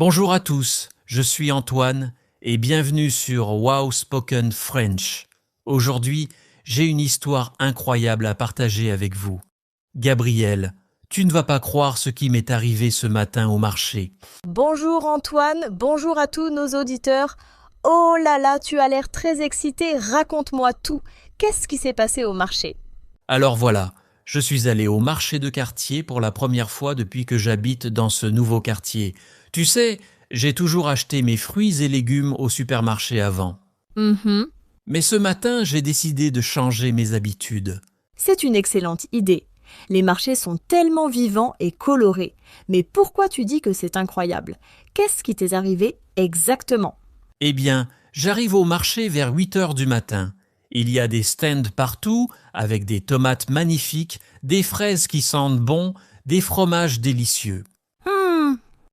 Bonjour à tous, je suis Antoine et bienvenue sur Wow Spoken French. Aujourd'hui, j'ai une histoire incroyable à partager avec vous. Gabriel, tu ne vas pas croire ce qui m'est arrivé ce matin au marché. Bonjour Antoine, bonjour à tous nos auditeurs. Oh là là, tu as l'air très excité, raconte-moi tout. Qu'est-ce qui s'est passé au marché? Alors voilà, je suis allé au marché de quartier pour la première fois depuis que j'habite dans ce nouveau quartier. Tu sais, j'ai toujours acheté mes fruits et légumes au supermarché avant. Mais ce matin, j'ai décidé de changer mes habitudes. C'est une excellente idée. Les marchés sont tellement vivants et colorés. Mais pourquoi tu dis que c'est incroyable? Qu'est-ce qui t'est arrivé exactement? Eh bien, j'arrive au marché vers 8 heures du matin. Il y a des stands partout, avec des tomates magnifiques, des fraises qui sentent bon, des fromages délicieux.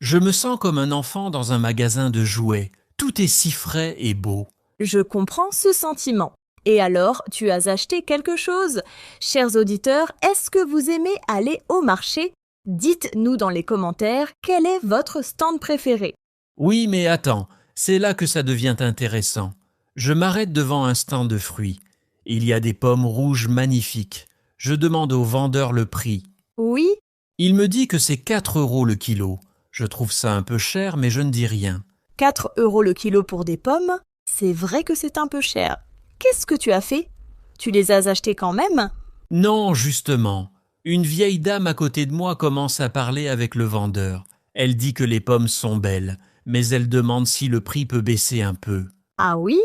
Je me sens comme un enfant dans un magasin de jouets. Tout est si frais et beau. Je comprends ce sentiment. Et alors, tu as acheté quelque chose? Chers auditeurs, est-ce que vous aimez aller au marché? Dites-nous dans les commentaires quel est votre stand préféré. Oui, mais attends, c'est là que ça devient intéressant. Je m'arrête devant un stand de fruits. Il y a des pommes rouges magnifiques. Je demande au vendeur le prix. Oui? Il me dit que c'est 4 € le kilo. Je trouve ça un peu cher, mais je ne dis rien. 4 € le kilo pour des pommes? C'est vrai que c'est un peu cher. Qu'est-ce que tu as fait? Tu les as achetées quand même? Non, justement. Une vieille dame à côté de moi commence à parler avec le vendeur. Elle dit que les pommes sont belles, mais elle demande si le prix peut baisser un peu. Ah oui?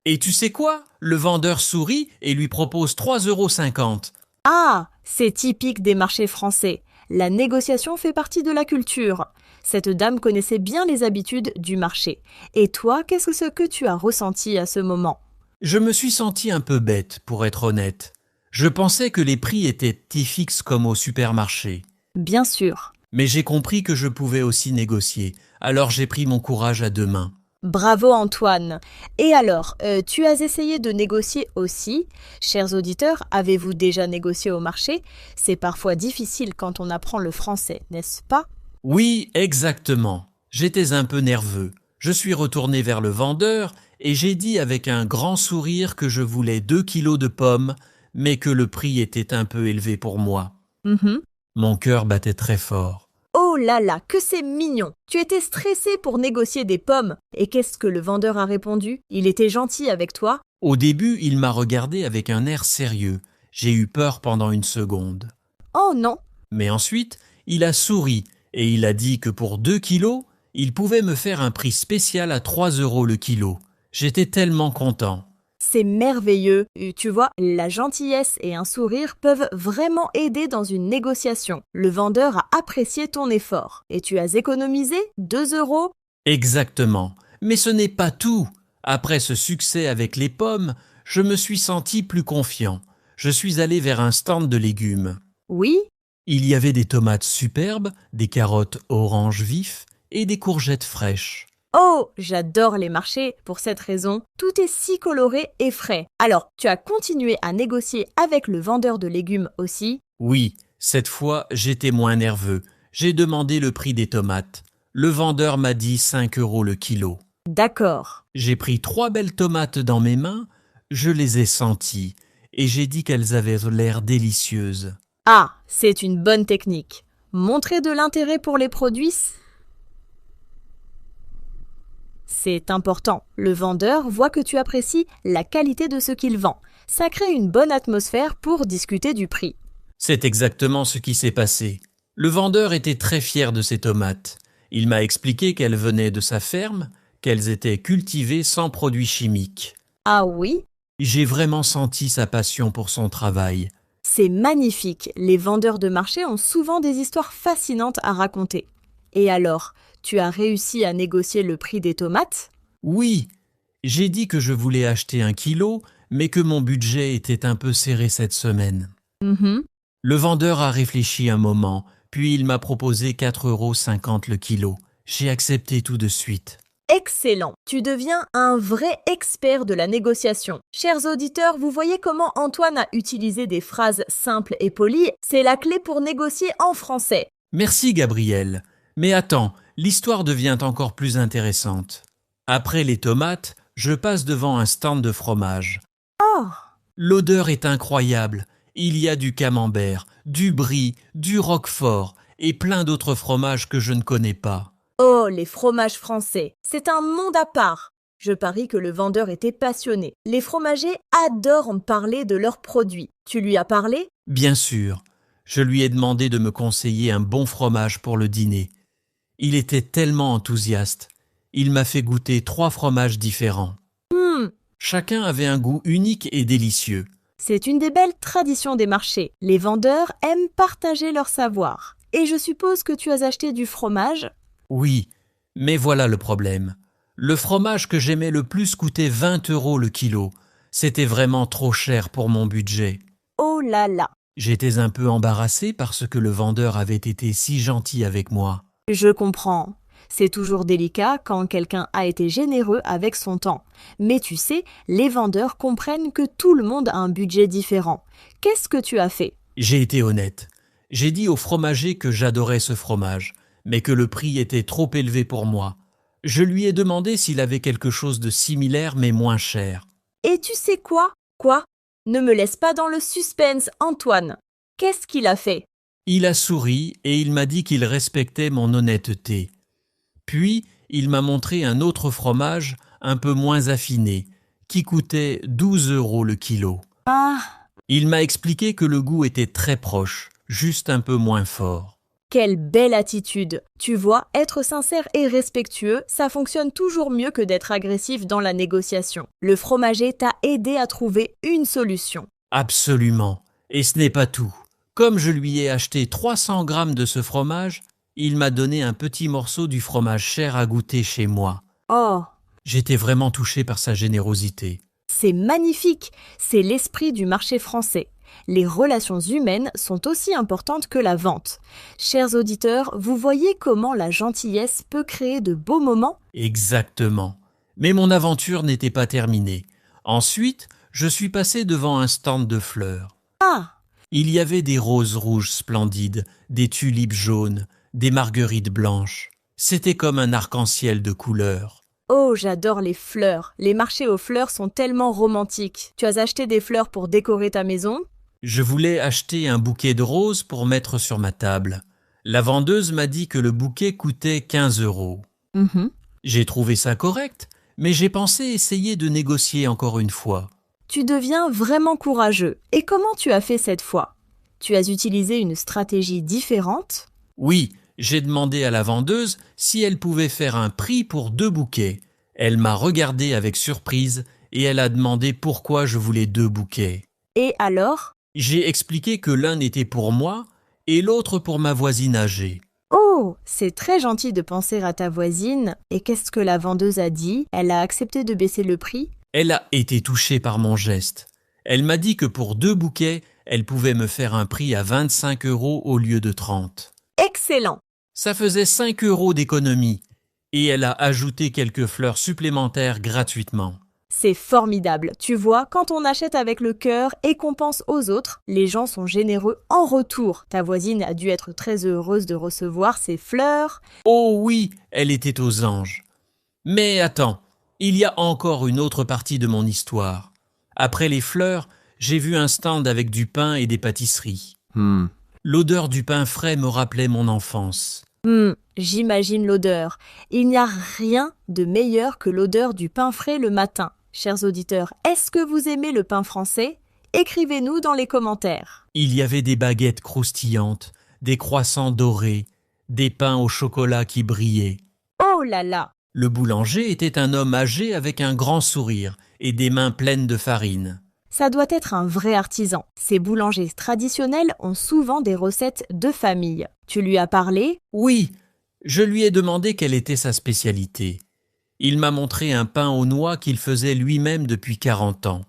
Et tu sais quoi? Le vendeur sourit et lui propose 3,50 €. Ah, c'est typique des marchés français. La négociation fait partie de la culture. Cette dame connaissait bien les habitudes du marché. Et toi, qu'est-ce que tu as ressenti à ce moment? Je me suis senti un peu bête, pour être honnête. Je pensais que les prix étaient fixes comme au supermarché. Bien sûr. Mais j'ai compris que je pouvais aussi négocier, alors j'ai pris mon courage à 2 mains. Bravo Antoine. Et alors, tu as essayé de négocier aussi? Chers auditeurs, avez-vous déjà négocié au marché? C'est parfois difficile quand on apprend le français, n'est-ce pas? Oui, exactement. J'étais un peu nerveux. Je suis retourné vers le vendeur et j'ai dit avec un grand sourire que je voulais 2 kilos de pommes, mais que le prix était un peu élevé pour moi. Mon cœur battait très fort. Oh là là, que c'est mignon! Tu étais stressé pour négocier des pommes. Et qu'est-ce que le vendeur a répondu? Il était gentil avec toi? Au début, il m'a regardé avec un air sérieux. J'ai eu peur pendant une seconde. Oh non! Mais ensuite, il a souri et il a dit que pour 2 kilos, il pouvait me faire un prix spécial à 3 € le kilo. J'étais tellement content. C'est merveilleux. Tu vois, la gentillesse et un sourire peuvent vraiment aider dans une négociation. Le vendeur a apprécié ton effort. Et tu as économisé 2 €? Exactement. Mais ce n'est pas tout. Après ce succès avec les pommes, je me suis senti plus confiant. Je suis allé vers un stand de légumes. Oui? Il y avait des tomates superbes, des carottes orange vif et des courgettes fraîches. Oh, j'adore les marchés pour cette raison. Tout est si coloré et frais. Alors, tu as continué à négocier avec le vendeur de légumes aussi? Oui, cette fois, j'étais moins nerveux. J'ai demandé le prix des tomates. Le vendeur m'a dit 5 € le kilo. D'accord. J'ai pris 3 belles tomates dans mes mains, je les ai senties et j'ai dit qu'elles avaient l'air délicieuses. Ah, c'est une bonne technique. Montrer de l'intérêt pour les produits, c'est important. Le vendeur voit que tu apprécies la qualité de ce qu'il vend. Ça crée une bonne atmosphère pour discuter du prix. C'est exactement ce qui s'est passé. Le vendeur était très fier de ses tomates. Il m'a expliqué qu'elles venaient de sa ferme, qu'elles étaient cultivées sans produits chimiques. Ah oui? J'ai vraiment senti sa passion pour son travail. C'est magnifique. Les vendeurs de marché ont souvent des histoires fascinantes à raconter. Et alors, tu as réussi à négocier le prix des tomates? Oui, j'ai dit que je voulais acheter 1 kilo, mais que mon budget était un peu serré cette semaine. Le vendeur a réfléchi un moment, puis il m'a proposé 4,50 € le kilo. J'ai accepté tout de suite. Excellent. Tu deviens un vrai expert de la négociation. Chers auditeurs, vous voyez comment Antoine a utilisé des phrases simples et polies? C'est la clé pour négocier en français. Merci Gabriel. Mais attends, L'histoire devient encore plus intéressante. Après les tomates, je passe devant un stand de fromage. Oh! L'odeur est incroyable. Il y a du camembert, du brie, du roquefort et plein d'autres fromages que je ne connais pas. Oh, les fromages français, c'est un monde à part. Je parie que le vendeur était passionné. Les fromagers adorent en parler de leurs produits. Tu lui as parlé? Bien sûr, je lui ai demandé de me conseiller un bon fromage pour le dîner. Il était tellement enthousiaste. Il m'a fait goûter 3 fromages différents. Chacun avait un goût unique et délicieux. C'est une des belles traditions des marchés. Les vendeurs aiment partager leur savoir. Et je suppose que tu as acheté du fromage? Oui, mais voilà le problème. Le fromage que j'aimais le plus coûtait 20 € le kilo. C'était vraiment trop cher pour mon budget. Oh là là! J'étais un peu embarrassé parce que le vendeur avait été si gentil avec moi. Je comprends. C'est toujours délicat quand quelqu'un a été généreux avec son temps. Mais tu sais, les vendeurs comprennent que tout le monde a un budget différent. Qu'est-ce que tu as fait? J'ai été honnête. J'ai dit au fromager que j'adorais ce fromage, mais que le prix était trop élevé pour moi. Je lui ai demandé s'il avait quelque chose de similaire mais moins cher. Et tu sais quoi? Quoi? Ne me laisse pas dans le suspense, Antoine. Qu'est-ce qu'il a fait? Il a souri et il m'a dit qu'il respectait mon honnêteté. Puis, il m'a montré un autre fromage, un peu moins affiné, qui coûtait 12 € le kilo. Ah, Il m'a expliqué que le goût était très proche, juste un peu moins fort. quelle belle attitude! Tu vois, être sincère et respectueux, ça fonctionne toujours mieux que d'être agressif dans la négociation. Le fromager t'a aidé à trouver une solution. Absolument. Et ce n'est pas tout. Comme je lui ai acheté 300 grammes de ce fromage, il m'a donné un petit morceau du fromage cher à goûter chez moi. Oh, J'étais vraiment touché par sa générosité. c'est magnifique! C'est l'esprit du marché français. Les relations humaines sont aussi importantes que la vente. Chers auditeurs, vous voyez comment la gentillesse peut créer de beaux moments? Exactement. Mais mon aventure n'était pas terminée. Ensuite, je suis passé devant un stand de fleurs. Ah! Il y avait des roses rouges splendides, des tulipes jaunes, des marguerites blanches. C'était comme un arc-en-ciel de couleurs. Oh, j'adore les fleurs. Les marchés aux fleurs sont tellement romantiques. Tu as acheté des fleurs pour décorer ta maison? Je voulais acheter un bouquet de roses pour mettre sur ma table. La vendeuse m'a dit que le bouquet coûtait 15 €. J'ai trouvé ça correct, mais j'ai pensé essayer de négocier encore une fois. Tu deviens vraiment courageux. Et comment tu as fait cette fois? Tu as utilisé une stratégie différente? Oui, j'ai demandé à la vendeuse si elle pouvait faire un prix pour 2 bouquets. Elle m'a regardé avec surprise et elle a demandé pourquoi je voulais 2 bouquets. Et alors? J'ai expliqué que l'un était pour moi et l'autre pour ma voisine âgée. Oh, c'est très gentil de penser à ta voisine. Et qu'est-ce que la vendeuse a dit? Elle a accepté de baisser le prix? Elle a été touchée par mon geste. Elle m'a dit que pour 2 bouquets, elle pouvait me faire un prix à 25 € au lieu de 30. Excellent! Ça faisait 5 € d'économie. Et elle a ajouté quelques fleurs supplémentaires gratuitement. C'est formidable. Tu vois, quand on achète avec le cœur et qu'on pense aux autres, les gens sont généreux en retour. Ta voisine a dû être très heureuse de recevoir ces fleurs. Oh oui, elle était aux anges. Mais attends, il y a encore une autre partie de mon histoire. Après les fleurs, j'ai vu un stand avec du pain et des pâtisseries. L'odeur du pain frais me rappelait mon enfance. J'imagine l'odeur. Il n'y a rien de meilleur que l'odeur du pain frais le matin. Chers auditeurs, est-ce que vous aimez le pain français? Écrivez-nous dans les commentaires. Il y avait des baguettes croustillantes, des croissants dorés, des pains au chocolat qui brillaient. Oh là là! Le boulanger était un homme âgé avec un grand sourire et des mains pleines de farine. Ça doit être un vrai artisan. Ces boulangers traditionnels ont souvent des recettes de famille. Tu lui as parlé? Oui, je lui ai demandé quelle était sa spécialité. Il m'a montré un pain aux noix qu'il faisait lui-même depuis 40 ans.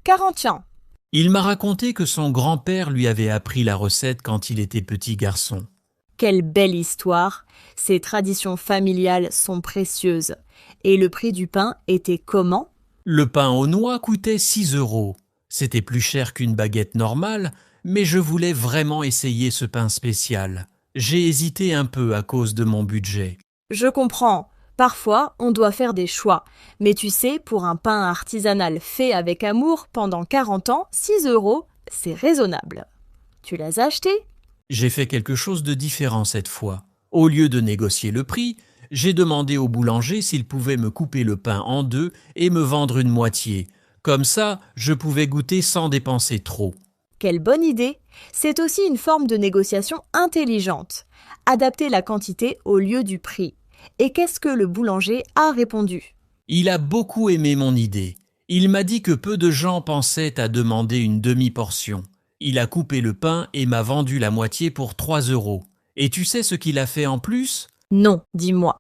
40 ans. Il m'a raconté que son grand-père lui avait appris la recette quand il était petit garçon. Quelle belle histoire! Ces traditions familiales sont précieuses. Et le prix du pain était comment? Le pain aux noix coûtait 6 €. C'était plus cher qu'une baguette normale, mais je voulais vraiment essayer ce pain spécial. J'ai hésité un peu à cause de mon budget. Je comprends. Parfois, on doit faire des choix. Mais tu sais, pour un pain artisanal fait avec amour pendant 40 ans, 6 euros, c'est raisonnable. Tu l'as acheté? J'ai fait quelque chose de différent cette fois. Au lieu de négocier le prix, j'ai demandé au boulanger s'il pouvait me couper le pain en deux et me vendre une moitié. Comme ça, je pouvais goûter sans dépenser trop. Quelle bonne idée! C'est aussi une forme de négociation intelligente. Adapter la quantité au lieu du prix. Et qu'est-ce que le boulanger a répondu? Il a beaucoup aimé mon idée. Il m'a dit que peu de gens pensaient à demander une demi-portion. Il a coupé le pain et m'a vendu la moitié pour 3 euros. Et tu sais ce qu'il a fait en plus? Non, dis-moi.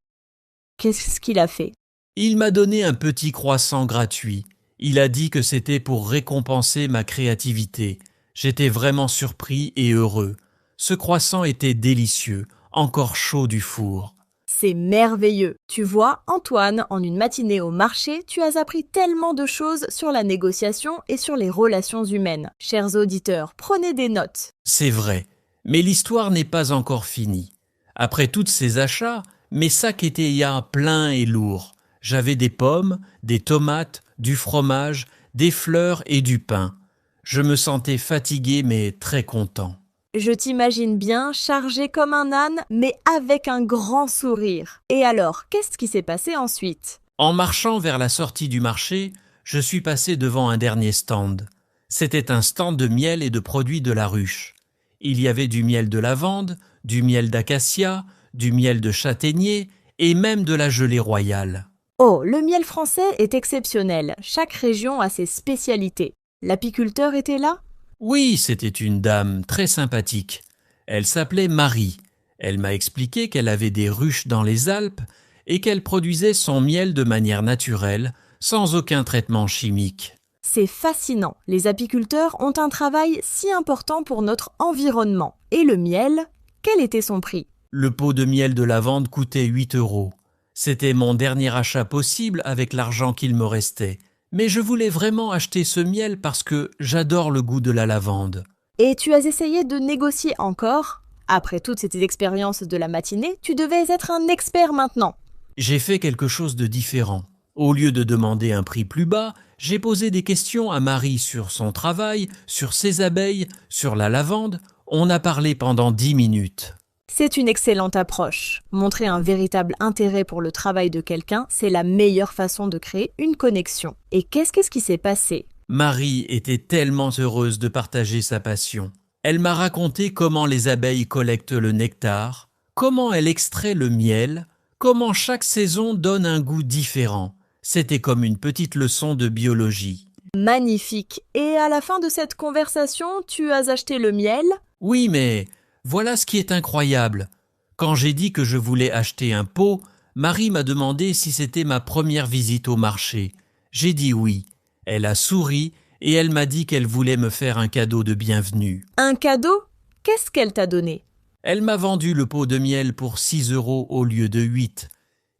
Qu'est-ce qu'il a fait? Il m'a donné un petit croissant gratuit. Il a dit que c'était pour récompenser ma créativité. J'étais vraiment surpris et heureux. Ce croissant était délicieux, encore chaud du four. C'est merveilleux. Tu vois, Antoine, en une matinée au marché, tu as appris tellement de choses sur la négociation et sur les relations humaines. Chers auditeurs, prenez des notes. C'est vrai, mais l'histoire n'est pas encore finie. Après tous ces achats, mes sacs étaient pleins et lourds. J'avais des pommes, des tomates, du fromage, des fleurs et du pain. Je me sentais fatigué mais très content. Je t'imagine bien chargé comme un âne, mais avec un grand sourire. Et alors, qu'est-ce qui s'est passé ensuite? En marchant vers la sortie du marché, je suis passé devant un dernier stand. C'était un stand de miel et de produits de la ruche. Il y avait du miel de lavande, du miel d'acacia, du miel de châtaignier et même de la gelée royale. Oh, le miel français est exceptionnel. Chaque région a ses spécialités. L'apiculteur était là? Oui, c'était une dame très sympathique. Elle s'appelait Marie. Elle m'a expliqué qu'elle avait des ruches dans les Alpes et qu'elle produisait son miel de manière naturelle, sans aucun traitement chimique. C'est fascinant. Les apiculteurs ont un travail si important pour notre environnement. Et le miel, quel était son prix? Le pot de miel de lavande coûtait 8 euros. C'était mon dernier achat possible avec l'argent qu'il me restait. Mais je voulais vraiment acheter ce miel parce que j'adore le goût de la lavande. Et tu as essayé de négocier encore? Après toutes ces expériences de la matinée, tu devais être un expert maintenant. J'ai fait quelque chose de différent. Au lieu de demander un prix plus bas, j'ai posé des questions à Marie sur son travail, sur ses abeilles, sur la lavande. On a parlé pendant 10 minutes. C'est une excellente approche. Montrer un véritable intérêt pour le travail de quelqu'un, c'est la meilleure façon de créer une connexion. Et qu'est-ce qui s'est passé? Marie était tellement heureuse de partager sa passion. Elle m'a raconté comment les abeilles collectent le nectar, comment elle extrait le miel, comment chaque saison donne un goût différent. C'était comme une petite leçon de biologie. Magnifique. Et à la fin de cette conversation, tu as acheté le miel? Oui, mais voilà ce qui est incroyable. Quand j'ai dit que je voulais acheter un pot, Marie m'a demandé si c'était ma première visite au marché. J'ai dit oui. Elle a souri et elle m'a dit qu'elle voulait me faire un cadeau de bienvenue. Un cadeau? Qu'est-ce qu'elle t'a donné? Elle m'a vendu le pot de miel pour 6 euros au lieu de 8.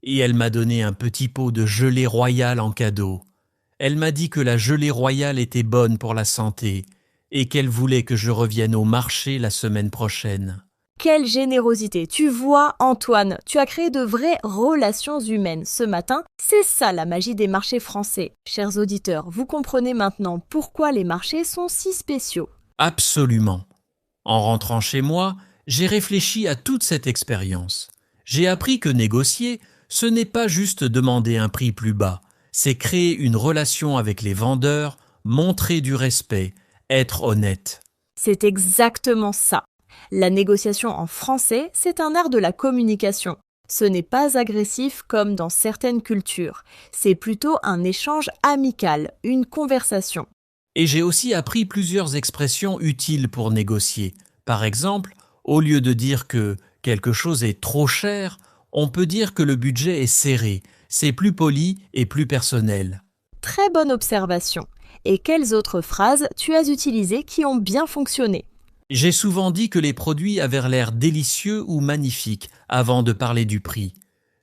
Et elle m'a donné un petit pot de gelée royale en cadeau. Elle m'a dit que la gelée royale était bonne pour la santé et qu'elle voulait que je revienne au marché la semaine prochaine. Quelle générosité! Tu vois, Antoine, tu as créé de vraies relations humaines ce matin. C'est ça la magie des marchés français. Chers auditeurs, vous comprenez maintenant pourquoi les marchés sont si spéciaux. Absolument. En rentrant chez moi, j'ai réfléchi à toute cette expérience. J'ai appris que négocier, ce n'est pas juste demander un prix plus bas, c'est créer une relation avec les vendeurs, montrer du respect, être honnête. C'est exactement ça. La négociation en français, c'est un art de la communication. Ce n'est pas agressif comme dans certaines cultures. C'est plutôt un échange amical, une conversation. Et j'ai aussi appris plusieurs expressions utiles pour négocier. Par exemple, au lieu de dire que quelque chose est trop cher, on peut dire que le budget est serré. C'est plus poli et plus personnel. Très bonne observation. Et quelles autres phrases tu as utilisées qui ont bien fonctionné? J'ai souvent dit que les produits avaient l'air délicieux ou magnifiques avant de parler du prix.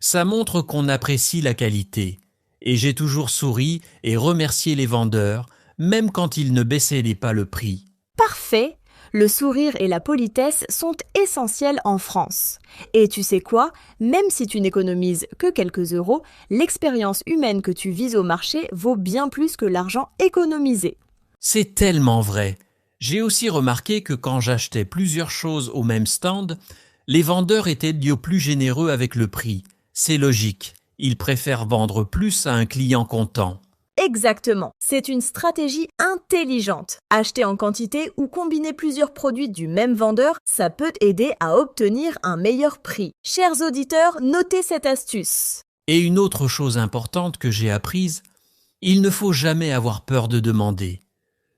Ça montre qu'on apprécie la qualité. Et j'ai toujours souri et remercié les vendeurs, même quand ils ne baissaient pas le prix. Parfait! Le sourire et la politesse sont essentiels en France. Et tu sais quoi? Même si tu n'économises que quelques euros, l'expérience humaine que tu vis au marché vaut bien plus que l'argent économisé. C'est tellement vrai. J'ai aussi remarqué que quand j'achetais plusieurs choses au même stand, les vendeurs étaient plus généreux avec le prix. C'est logique. Ils préfèrent vendre plus à un client content. Exactement, c'est une stratégie intelligente. Acheter en quantité ou combiner plusieurs produits du même vendeur, ça peut aider à obtenir un meilleur prix. Chers auditeurs, notez cette astuce. Et une autre chose importante que j'ai apprise, il ne faut jamais avoir peur de demander.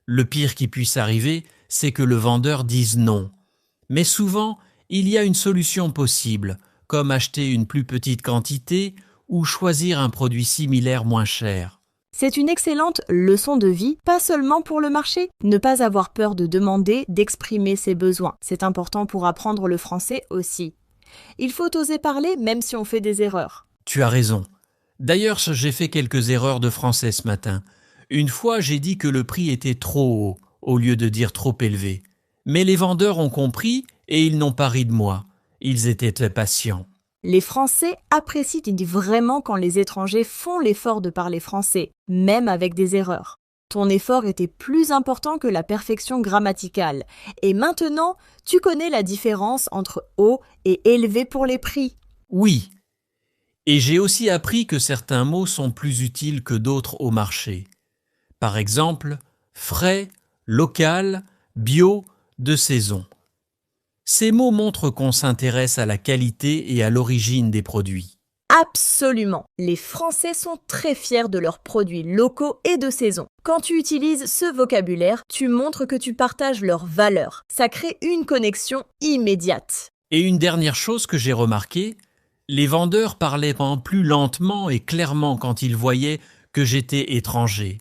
Le pire qui puisse arriver, c'est que le vendeur dise non. Mais souvent, il y a une solution possible, comme acheter une plus petite quantité ou choisir un produit similaire moins cher. C'est une excellente leçon de vie, pas seulement pour le marché. Ne pas avoir peur de demander, d'exprimer ses besoins. C'est important pour apprendre le français aussi. Il faut oser parler même si on fait des erreurs. Tu as raison. D'ailleurs, j'ai fait quelques erreurs de français ce matin. Une fois, j'ai dit que le prix était trop haut, au lieu de dire trop élevé. Mais les vendeurs ont compris et ils n'ont pas ri de moi. Ils étaient patients. Les Français apprécient vraiment quand les étrangers font l'effort de parler français, même avec des erreurs. Ton effort était plus important que la perfection grammaticale. Et maintenant, tu connais la différence entre haut et élevé pour les prix. Oui. Et j'ai aussi appris que certains mots sont plus utiles que d'autres au marché. Par exemple, frais, local, bio, de saison. Ces mots montrent qu'on s'intéresse à la qualité et à l'origine des produits. Absolument. Les Français sont très fiers de leurs produits locaux et de saison. Quand tu utilises ce vocabulaire, tu montres que tu partages leurs valeurs. Ça crée une connexion immédiate. Et une dernière chose que j'ai remarquée, les vendeurs parlaient plus lentement et clairement quand ils voyaient que j'étais étranger.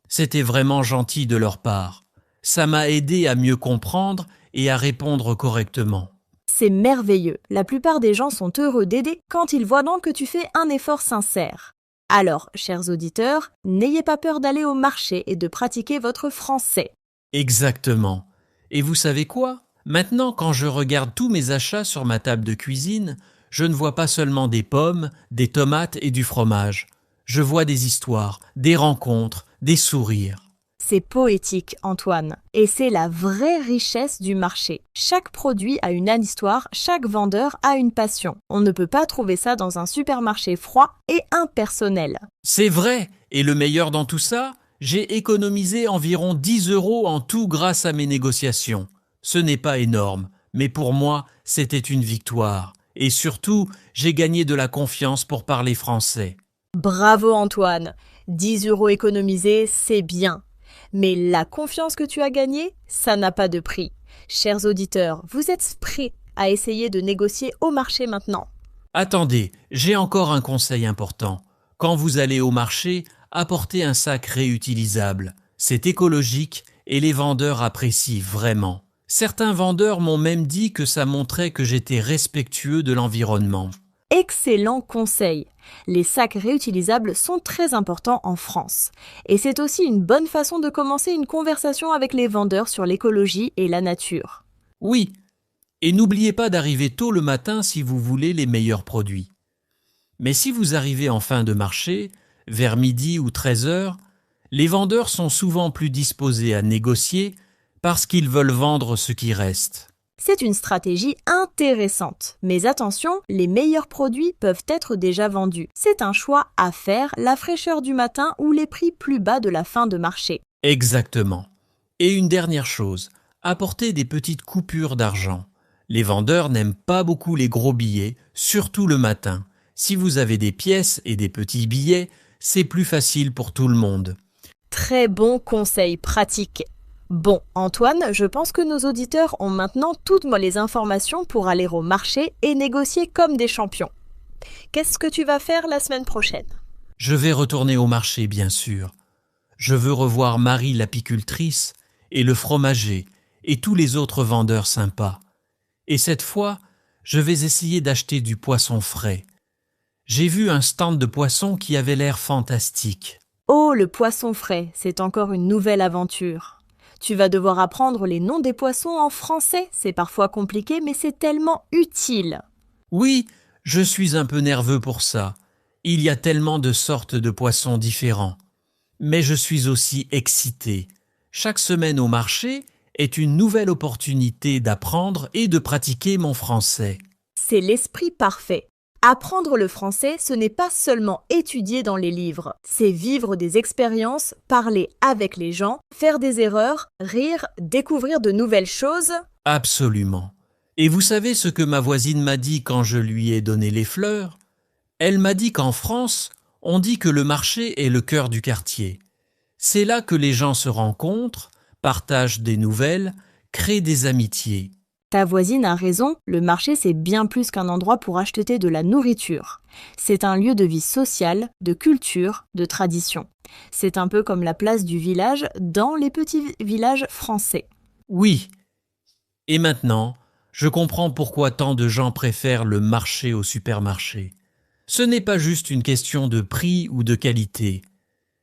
C'était vraiment gentil de leur part. Ça m'a aidé à mieux comprendre et à répondre correctement. C'est merveilleux. La plupart des gens sont heureux d'aider quand ils voient donc que tu fais un effort sincère. Alors, chers auditeurs, n'ayez pas peur d'aller au marché et de pratiquer votre français. Exactement. Et vous savez quoi? Maintenant, quand je regarde tous mes achats sur ma table de cuisine, je ne vois pas seulement des pommes, des tomates et du fromage. Je vois des histoires, des rencontres, des sourires. C'est poétique, Antoine, et c'est la vraie richesse du marché. Chaque produit a une histoire, chaque vendeur a une passion. On ne peut pas trouver ça dans un supermarché froid et impersonnel. C'est vrai, et le meilleur dans tout ça, j'ai économisé environ 10 € en tout grâce à mes négociations. Ce n'est pas énorme, mais pour moi, c'était une victoire. Et surtout, j'ai gagné de la confiance pour parler français. Bravo Antoine, 10 € économisés, c'est bien. Mais la confiance que tu as gagnée, ça n'a pas de prix. Chers auditeurs, vous êtes prêts à essayer de négocier au marché maintenant. Attendez, j'ai encore un conseil important. Quand vous allez au marché, apportez un sac réutilisable. C'est écologique et les vendeurs apprécient vraiment. Certains vendeurs m'ont même dit que ça montrait que j'étais respectueux de l'environnement. Excellent conseil. Les sacs réutilisables sont très importants en France. Et c'est aussi une bonne façon de commencer une conversation avec les vendeurs sur l'écologie et la nature. Oui, et n'oubliez pas d'arriver tôt le matin si vous voulez les meilleurs produits. Mais si vous arrivez en fin de marché, vers midi ou 13 heures, les vendeurs sont souvent plus disposés à négocier parce qu'ils veulent vendre ce qui reste. C'est une stratégie intéressante. Mais attention, les meilleurs produits peuvent être déjà vendus. C'est un choix à faire, la fraîcheur du matin ou les prix plus bas de la fin de marché. Exactement. Et une dernière chose, apportez des petites coupures d'argent. Les vendeurs n'aiment pas beaucoup les gros billets, surtout le matin. Si vous avez des pièces et des petits billets, c'est plus facile pour tout le monde. Très bon conseil pratique. Bon, Antoine, je pense que nos auditeurs ont maintenant toutes les informations pour aller au marché et négocier comme des champions. Qu'est-ce que tu vas faire la semaine prochaine? Je vais retourner au marché, bien sûr. Je veux revoir Marie l'apicultrice et le fromager et tous les autres vendeurs sympas. Et cette fois, je vais essayer d'acheter du poisson frais. J'ai vu un stand de poisson qui avait l'air fantastique. Oh, le poisson frais, c'est encore une nouvelle aventure. Tu vas devoir apprendre les noms des poissons en français. C'est parfois compliqué, mais c'est tellement utile. Oui, je suis un peu nerveux pour ça. Il y a tellement de sortes de poissons différents. Mais je suis aussi excité. Chaque semaine au marché est une nouvelle opportunité d'apprendre et de pratiquer mon français. C'est l'esprit parfait. Apprendre le français, ce n'est pas seulement étudier dans les livres, c'est vivre des expériences, parler avec les gens, faire des erreurs, rire, découvrir de nouvelles choses. Absolument. Et vous savez ce que ma voisine m'a dit quand je lui ai donné les fleurs? Elle m'a dit qu'en France, on dit que le marché est le cœur du quartier. C'est là que les gens se rencontrent, partagent des nouvelles, créent des amitiés. Ta voisine a raison, le marché c'est bien plus qu'un endroit pour acheter de la nourriture. C'est un lieu de vie sociale, de culture, de tradition. C'est un peu comme la place du village dans les petits villages français. Oui. Et maintenant, je comprends pourquoi tant de gens préfèrent le marché au supermarché. Ce n'est pas juste une question de prix ou de qualité.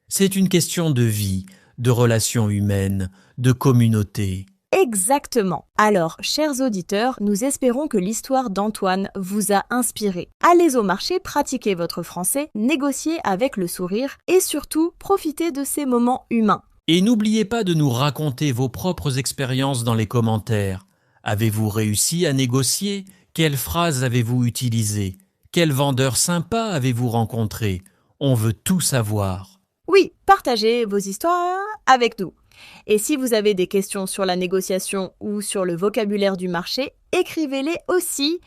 C'est une question de vie, de relations humaines, de communauté. Exactement. Alors, chers auditeurs, nous espérons que l'histoire d'Antoine vous a inspiré. Allez au marché, pratiquez votre français, négociez avec le sourire et surtout, profitez de ces moments humains. Et n'oubliez pas de nous raconter vos propres expériences dans les commentaires. Avez-vous réussi à négocier? Quelles phrases avez-vous utilisées? Quel vendeur sympa avez-vous rencontré? On veut tout savoir. Oui, partagez vos histoires avec nous. Et si vous avez des questions sur la négociation ou sur le vocabulaire du marché, écrivez-les aussi.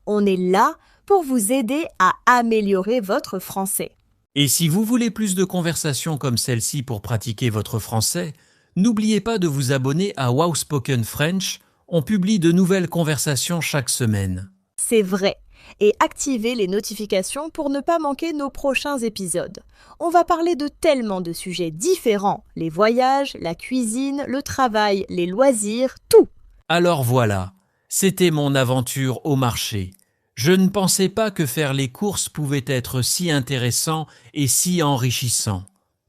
On est là pour vous aider à améliorer votre français. Et si vous voulez plus de conversations comme celle-ci pour pratiquer votre français, n'oubliez pas de vous abonner à Wow Spoken French. On publie de nouvelles conversations chaque semaine. C'est vrai. Et activez les notifications pour ne pas manquer nos prochains épisodes. On va parler de tellement de sujets différents, les voyages, la cuisine, le travail, les loisirs, tout. Alors voilà, c'était mon aventure au marché. Je ne pensais pas que faire les courses pouvait être si intéressant et si enrichissant.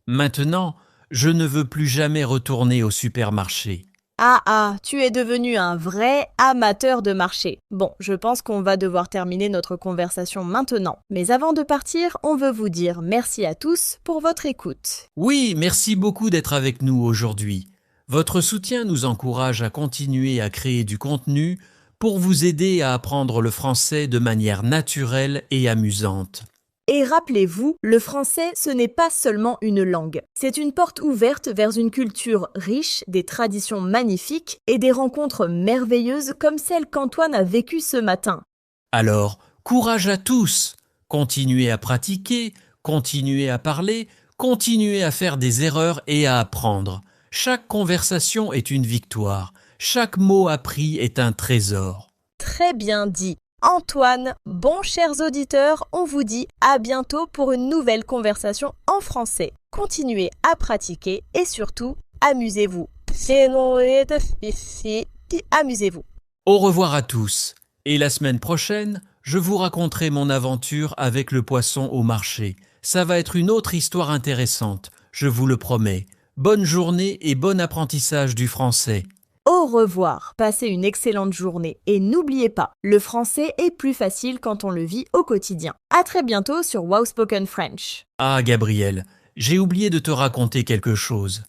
Maintenant, je ne veux plus jamais retourner au supermarché. Ah, tu es devenu un vrai amateur de marché. Bon, je pense qu'on va devoir terminer notre conversation maintenant. Mais avant de partir, on veut vous dire merci à tous pour votre écoute. Oui, merci beaucoup d'être avec nous aujourd'hui. Votre soutien nous encourage à continuer à créer du contenu pour vous aider à apprendre le français de manière naturelle et amusante. Et rappelez-vous, le français, ce n'est pas seulement une langue. C'est une porte ouverte vers une culture riche, des traditions magnifiques et des rencontres merveilleuses comme celle qu'Antoine a vécues ce matin. Alors, courage à tous! Continuez à pratiquer, continuez à parler, continuez à faire des erreurs et à apprendre. Chaque conversation est une victoire. Chaque mot appris est un trésor. Très bien dit. Antoine, bons chers auditeurs, on vous dit à bientôt pour une nouvelle conversation en français. Continuez à pratiquer et surtout, amusez-vous. Amusez-vous. Au revoir à tous. Et la semaine prochaine, je vous raconterai mon aventure avec le poisson au marché. Ça va être une autre histoire intéressante, je vous le promets. Bonne journée et bon apprentissage du français. Au revoir, passez une excellente journée et n'oubliez pas, le français est plus facile quand on le vit au quotidien. À très bientôt sur Wow Spoken French. Ah Gabriel, j'ai oublié de te raconter quelque chose.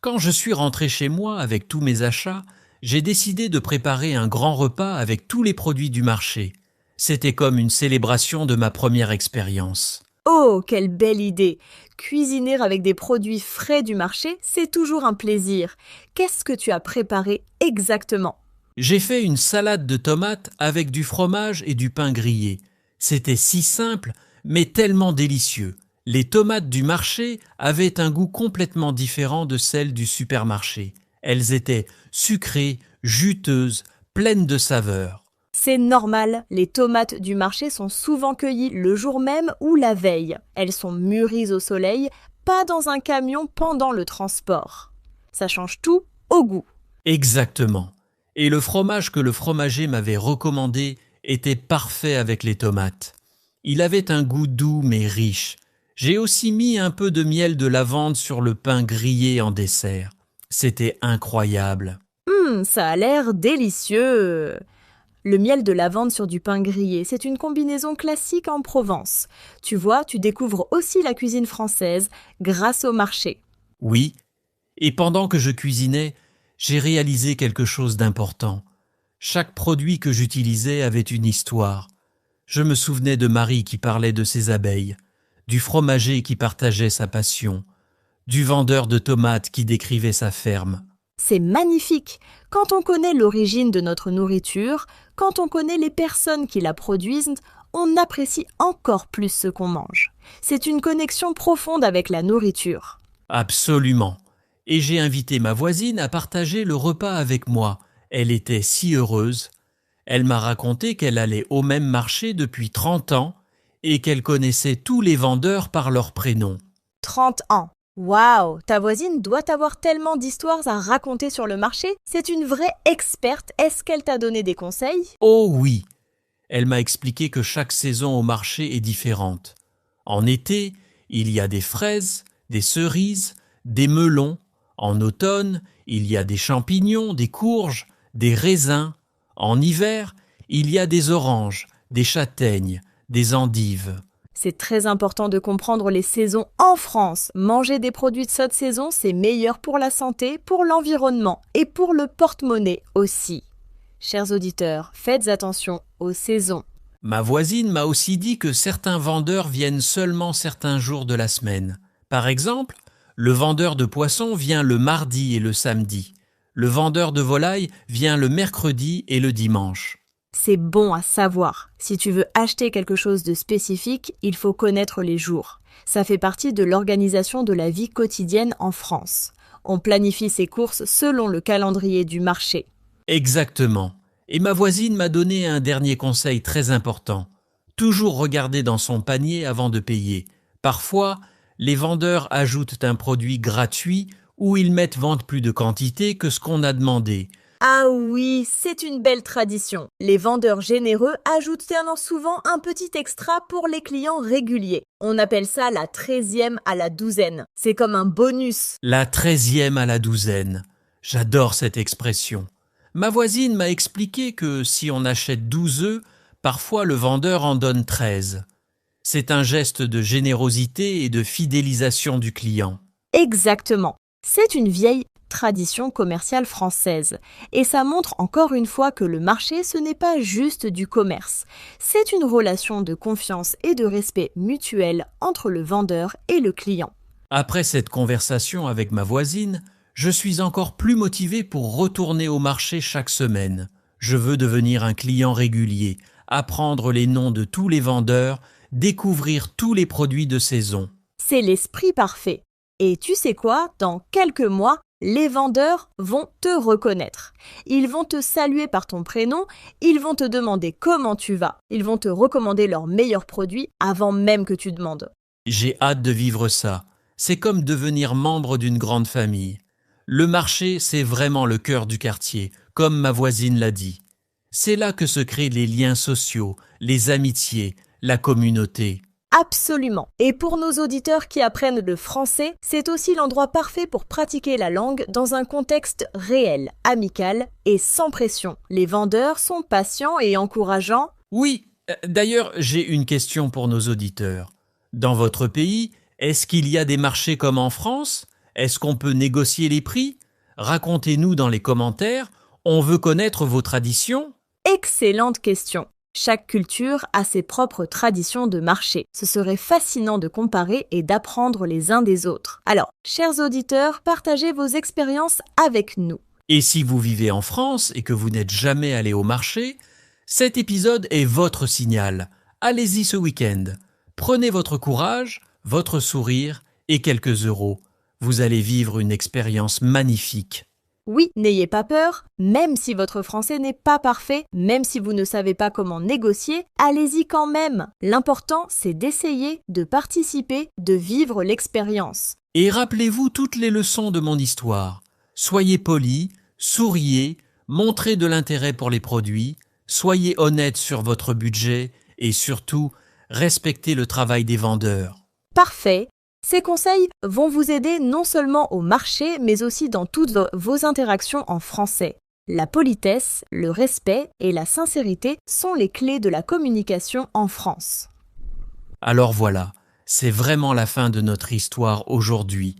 Quand je suis rentré chez moi avec tous mes achats, j'ai décidé de préparer un grand repas avec tous les produits du marché. C'était comme une célébration de ma première expérience. Oh, quelle belle idée! Cuisiner avec des produits frais du marché, c'est toujours un plaisir. Qu'est-ce que tu as préparé exactement? J'ai fait une salade de tomates avec du fromage et du pain grillé. C'était si simple, mais tellement délicieux. Les tomates du marché avaient un goût complètement différent de celles du supermarché. Elles étaient sucrées, juteuses, pleines de saveurs. C'est normal, les tomates du marché sont souvent cueillies le jour même ou la veille. Elles sont mûries au soleil, pas dans un camion pendant le transport. Ça change tout au goût. Exactement. Et le fromage que le fromager m'avait recommandé était parfait avec les tomates. Il avait un goût doux mais riche. J'ai aussi mis un peu de miel de lavande sur le pain grillé en dessert. C'était incroyable. Ça a l'air délicieux. Le miel de lavande sur du pain grillé, c'est une combinaison classique en Provence. Tu vois, tu découvres aussi la cuisine française grâce au marché. Oui, et pendant que je cuisinais, j'ai réalisé quelque chose d'important. Chaque produit que j'utilisais avait une histoire. Je me souvenais de Marie qui parlait de ses abeilles, du fromager qui partageait sa passion, du vendeur de tomates qui décrivait sa ferme. C'est magnifique. Quand on connaît l'origine de notre nourriture, quand on connaît les personnes qui la produisent, on apprécie encore plus ce qu'on mange. C'est une connexion profonde avec la nourriture. Absolument. Et j'ai invité ma voisine à partager le repas avec moi. Elle était si heureuse. Elle m'a raconté qu'elle allait au même marché depuis 30 ans et qu'elle connaissait tous les vendeurs par leur prénom. 30 ans. Waouh, ta voisine doit avoir tellement d'histoires à raconter sur le marché. C'est une vraie experte. Est-ce qu'elle t'a donné des conseils? Oh oui! Elle m'a expliqué que chaque saison au marché est différente. En été, il y a des fraises, des cerises, des melons. En automne, il y a des champignons, des courges, des raisins. En hiver, il y a des oranges, des châtaignes, des endives. C'est très important de comprendre les saisons en France. Manger des produits de cette saison, c'est meilleur pour la santé, pour l'environnement et pour le porte-monnaie aussi. Chers auditeurs, faites attention aux saisons. Ma voisine m'a aussi dit que certains vendeurs viennent seulement certains jours de la semaine. Par exemple, le vendeur de poissons vient le mardi et le samedi. Le vendeur de volaille vient le mercredi et le dimanche. C'est bon à savoir. Si tu veux acheter quelque chose de spécifique, il faut connaître les jours. Ça fait partie de l'organisation de la vie quotidienne en France. On planifie ses courses selon le calendrier du marché. Exactement. Et ma voisine m'a donné un dernier conseil très important. Toujours regarder dans son panier avant de payer. Parfois, les vendeurs ajoutent un produit gratuit ou ils mettent vente plus de quantité que ce qu'on a demandé. Ah oui, c'est une belle tradition. Les vendeurs généreux ajoutent souvent un petit extra pour les clients réguliers. On appelle ça la 13e à la douzaine. C'est comme un bonus. La 13e à la douzaine. J'adore cette expression. Ma voisine m'a expliqué que si on achète 12 œufs, parfois le vendeur en donne 13. C'est un geste de générosité et de fidélisation du client. Exactement. C'est une vieille tradition commerciale française. Et ça montre encore une fois que le marché, ce n'est pas juste du commerce. C'est une relation de confiance et de respect mutuel entre le vendeur et le client. Après cette conversation avec ma voisine, je suis encore plus motivé pour retourner au marché chaque semaine. Je veux devenir un client régulier, apprendre les noms de tous les vendeurs, découvrir tous les produits de saison. C'est l'esprit parfait. Et tu sais quoi? Dans quelques mois, les vendeurs vont te reconnaître. Ils vont te saluer par ton prénom, ils vont te demander comment tu vas, ils vont te recommander leurs meilleurs produits avant même que tu demandes. J'ai hâte de vivre ça. C'est comme devenir membre d'une grande famille. Le marché, c'est vraiment le cœur du quartier, comme ma voisine l'a dit. C'est là que se créent les liens sociaux, les amitiés, la communauté. Absolument. Et pour nos auditeurs qui apprennent le français, c'est aussi l'endroit parfait pour pratiquer la langue dans un contexte réel, amical et sans pression. Les vendeurs sont patients et encourageants. Oui, d'ailleurs, j'ai une question pour nos auditeurs. Dans votre pays, est-ce qu'il y a des marchés comme en France? Est-ce qu'on peut négocier les prix? Racontez-nous dans les commentaires. On veut connaître vos traditions. Excellente question. Chaque culture a ses propres traditions de marché. Ce serait fascinant de comparer et d'apprendre les uns des autres. Alors, chers auditeurs, partagez vos expériences avec nous. Et si vous vivez en France et que vous n'êtes jamais allé au marché, cet épisode est votre signal. Allez-y ce week-end. Prenez votre courage, votre sourire et quelques euros. Vous allez vivre une expérience magnifique. Oui, n'ayez pas peur, même si votre français n'est pas parfait, même si vous ne savez pas comment négocier, allez-y quand même. L'important, c'est d'essayer, de participer, de vivre l'expérience. Et rappelez-vous toutes les leçons de mon histoire. Soyez polis, souriez, montrez de l'intérêt pour les produits, soyez honnête sur votre budget et surtout, respectez le travail des vendeurs. Parfait. Ces conseils vont vous aider non seulement au marché, mais aussi dans toutes vos interactions en français. La politesse, le respect et la sincérité sont les clés de la communication en France. Alors voilà, c'est vraiment la fin de notre histoire aujourd'hui.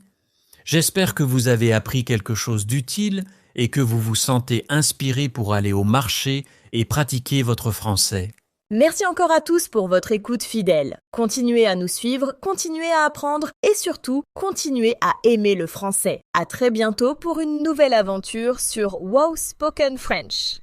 J'espère que vous avez appris quelque chose d'utile et que vous vous sentez inspiré pour aller au marché et pratiquer votre français. Merci encore à tous pour votre écoute fidèle. Continuez à nous suivre, continuez à apprendre et surtout, continuez à aimer le français. À très bientôt pour une nouvelle aventure sur Wow Spoken French.